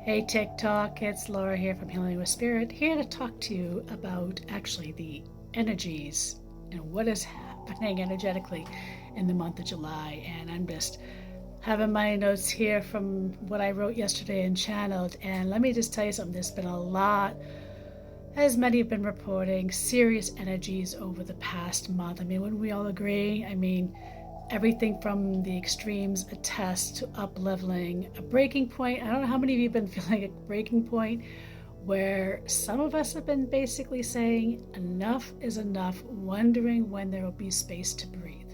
Hey TikTok, it's Laura here from Healing with Spirit, here to talk to you about actually the energies and what is happening energetically in the month of July. And I'm just having my notes here from what I wrote yesterday and channeled. And let me just tell you something, there's been a lot, as many have been reporting, serious energies over the past month. I mean, wouldn't we all agree? I mean, everything from the extremes, a test to up leveling, a breaking point. I don't know how many of you have been feeling a breaking point where some of us have been basically saying enough is enough, wondering when there will be space to breathe.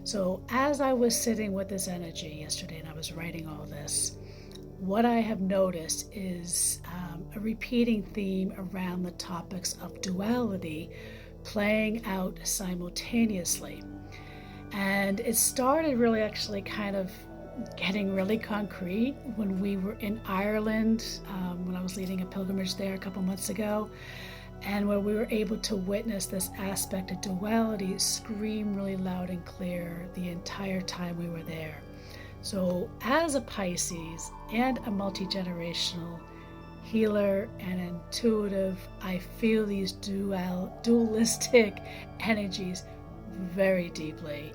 So as I was sitting with this energy yesterday and I was writing all this, what I have noticed is a repeating theme around the topics of duality playing out simultaneously. And it started really actually kind of getting really concrete when we were in Ireland, when I was leading a pilgrimage there a couple months ago, and where we were able to witness this aspect of duality scream really loud and clear the entire time we were there. So as a Pisces and a multi-generational healer and intuitive, I feel these dualistic energies very deeply.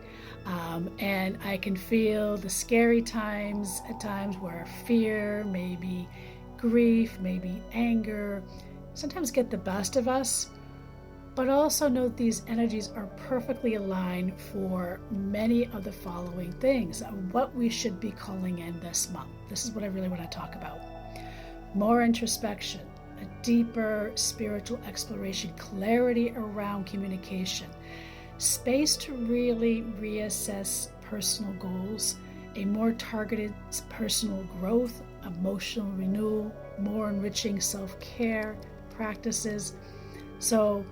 And I can feel the scary times at times where fear, maybe grief, maybe anger, sometimes get the best of us, but also know that these energies are perfectly aligned for many of the following things, what we should be calling in this month. This is what I really want to talk about. More introspection, a deeper spiritual exploration, clarity around communication, space to really reassess personal goals, a more targeted personal growth, emotional renewal, more enriching self-care practices. So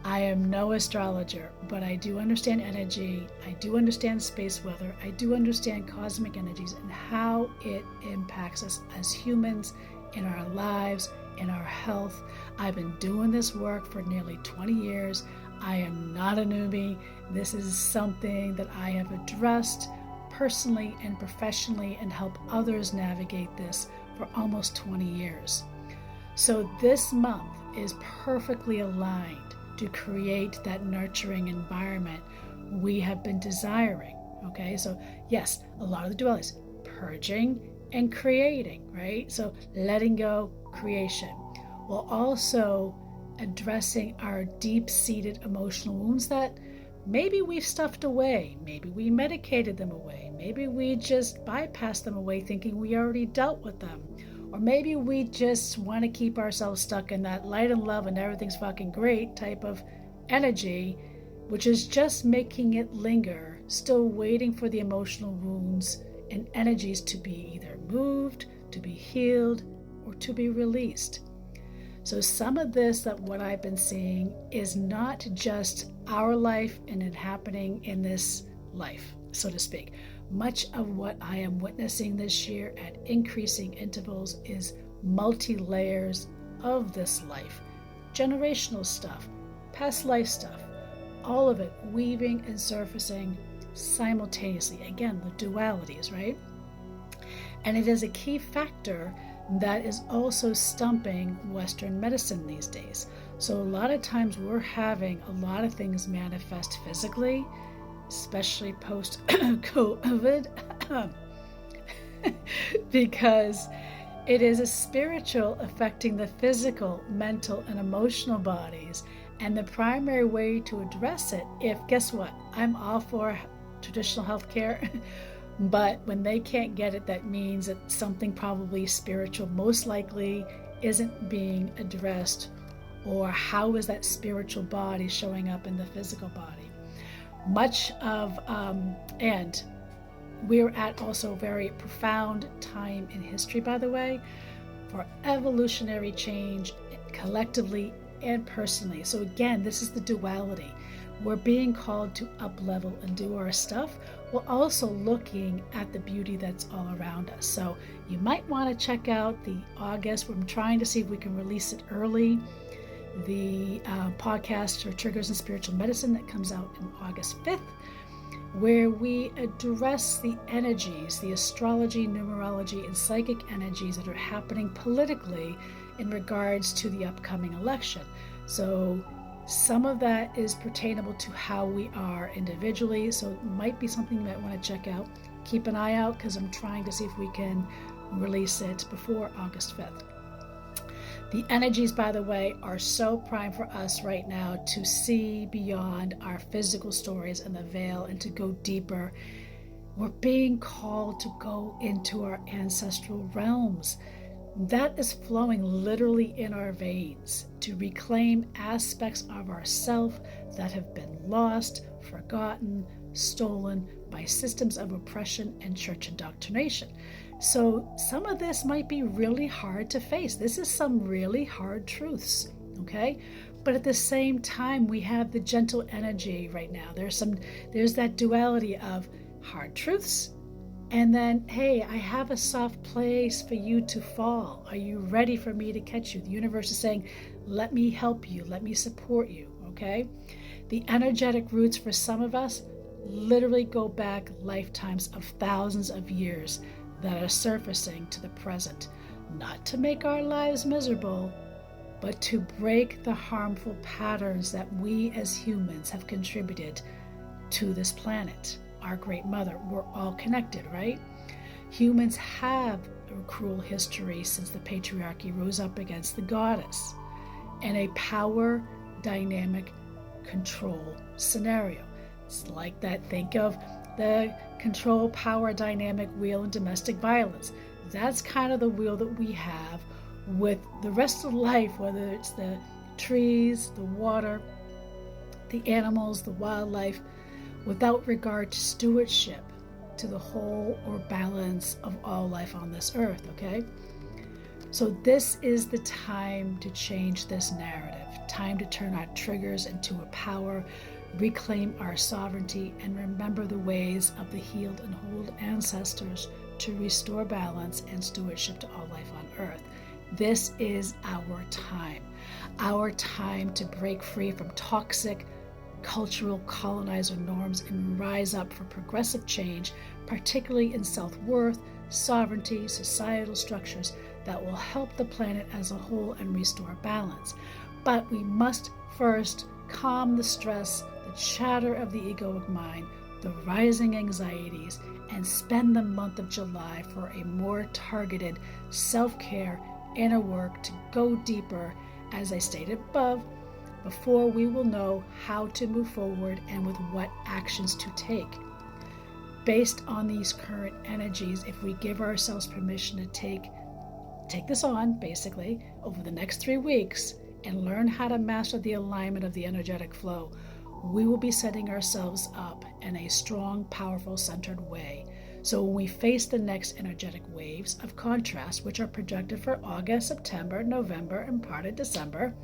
I am no astrologer, but I do understand energy, I do understand space weather, I do understand cosmic energies and how it impacts us as humans in our lives, in our health. I've been doing this work for nearly 20 years. I am not a newbie. This is something that I have addressed personally and professionally and help others navigate this for almost 20 years. So this month is perfectly aligned to create that nurturing environment we have been desiring. Okay, so yes, a lot of the dualities, purging and creating, right? So letting go, creation, while also addressing our deep-seated emotional wounds that maybe we've stuffed away, maybe we medicated them away, maybe we just bypassed them away thinking we already dealt with them, or maybe we just want to keep ourselves stuck in that light and love and everything's fucking great type of energy, which is just making it linger, still waiting for the emotional wounds and energies to be either moved, to be healed, or to be released. So some of this, that what I've been seeing, is not just our life and it happening in this life, so to speak. Much of what I am witnessing this year at increasing intervals is multi-layers of this life. Generational stuff, past life stuff, all of it weaving and surfacing simultaneously. Again, the dualities, right? And it is a key factor that is also stumping Western medicine these days. So a lot of times we're having a lot of things manifest physically, especially post-COVID, because it is a spiritual affecting the physical, mental, and emotional bodies. And the primary way to address it, guess what? I'm all for traditional healthcare. But when they can't get it, that means that something probably spiritual most likely isn't being addressed, or how is that spiritual body showing up in the physical body? Much of, and we're at also a very profound time in history, by the way, for evolutionary change collectively and personally. So again, this is the duality. We're being called to up-level and do our stuff, while also looking at the beauty that's all around us. So you might want to check out the August. We're trying to see if we can release it early. The podcast for Triggers in Spiritual Medicine that comes out in August 5th. where we address the energies, the astrology, numerology, and psychic energies that are happening politically in regards to the upcoming election. So some of that is pertainable to how we are individually, so it might be something you might want to check out. Keep an eye out, because I'm trying to see if we can release it before August 5th. The energies, by the way, are so prime for us right now to see beyond our physical stories and the veil and to go deeper. We're being called to go into our ancestral realms. That is flowing literally in our veins to reclaim aspects of ourself that have been lost, forgotten, stolen by systems of oppression and church indoctrination. So some of this might be really hard to face. This is some really hard truths, okay? But at the same time, we have the gentle energy right now. There's that duality of hard truths, and then, hey, I have a soft place for you to fall. Are you ready for me to catch you? The universe is saying, let me help you, let me support you, okay? The energetic roots for some of us literally go back lifetimes of thousands of years that are surfacing to the present, not to make our lives miserable, but to break the harmful patterns that we as humans have contributed to this planet, our great mother. We're all connected, right? Humans have a cruel history since the patriarchy rose up against the goddess in a power dynamic control scenario. It's like that, think of the control power dynamic wheel in domestic violence. That's kind of the wheel that we have with the rest of life, whether it's the trees, the water, the animals, the wildlife, without regard to stewardship to the whole or balance of all life on this earth, okay? So this is the time to change this narrative, time to turn our triggers into a power, reclaim our sovereignty, and remember the ways of the healed and whole ancestors to restore balance and stewardship to all life on earth. This is our time to break free from toxic cultural colonizer norms and rise up for progressive change, particularly in self-worth, sovereignty, societal structures that will help the planet as a whole and restore balance. But we must first calm the stress, the chatter of the egoic mind, the rising anxieties, and spend the month of July for a more targeted self-care, inner work to go deeper, as I stated above, before we will know how to move forward and with what actions to take. Based on these current energies, if we give ourselves permission to take this on, basically, over the next 3 weeks and learn how to master the alignment of the energetic flow, we will be setting ourselves up in a strong, powerful, centered way. So when we face the next energetic waves of contrast, which are projected for August, September, November, and part of December,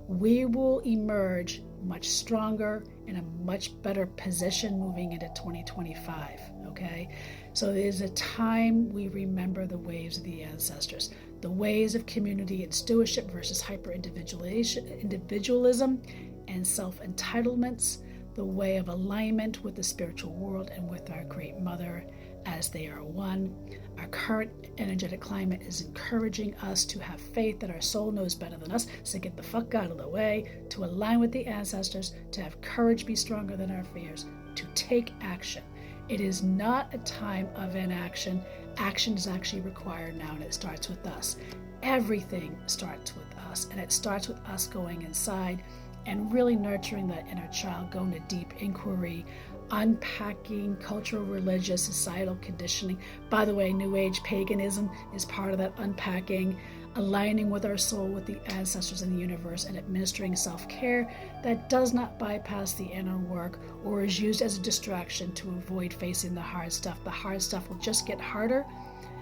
we will emerge much stronger in a much better position moving into 2025, okay? So there's a time we remember the waves of the ancestors, the ways of community and stewardship versus hyper-individualism and self-entitlements, the way of alignment with the spiritual world and with our Great Mother as they are one. Our current energetic climate is encouraging us to have faith that our soul knows better than us, so get the fuck out of the way, to align with the ancestors, to have courage be stronger than our fears, to take action. It is not a time of inaction. Action is actually required now, and it starts with us. Everything starts with us, and it starts with us going inside and really nurturing that inner child, going to deep inquiry, unpacking cultural, religious, societal conditioning. By the way, New Age paganism is part of that unpacking, aligning with our soul, with the ancestors in the universe, and administering self-care that does not bypass the inner work or is used as a distraction to avoid facing the hard stuff. The hard stuff will just get harder,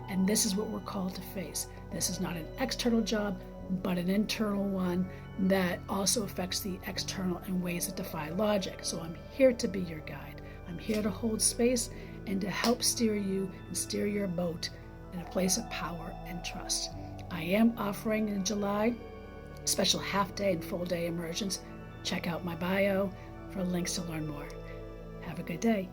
and this is what we're called to face. This is not an external job, but an internal one that also affects the external in ways that defy logic. So I'm here to be your guide. I'm here to hold space and to help steer you and steer your boat in a place of power and trust. I am offering in July special half-day and full-day immersions. Check out my bio for links to learn more. Have a good day.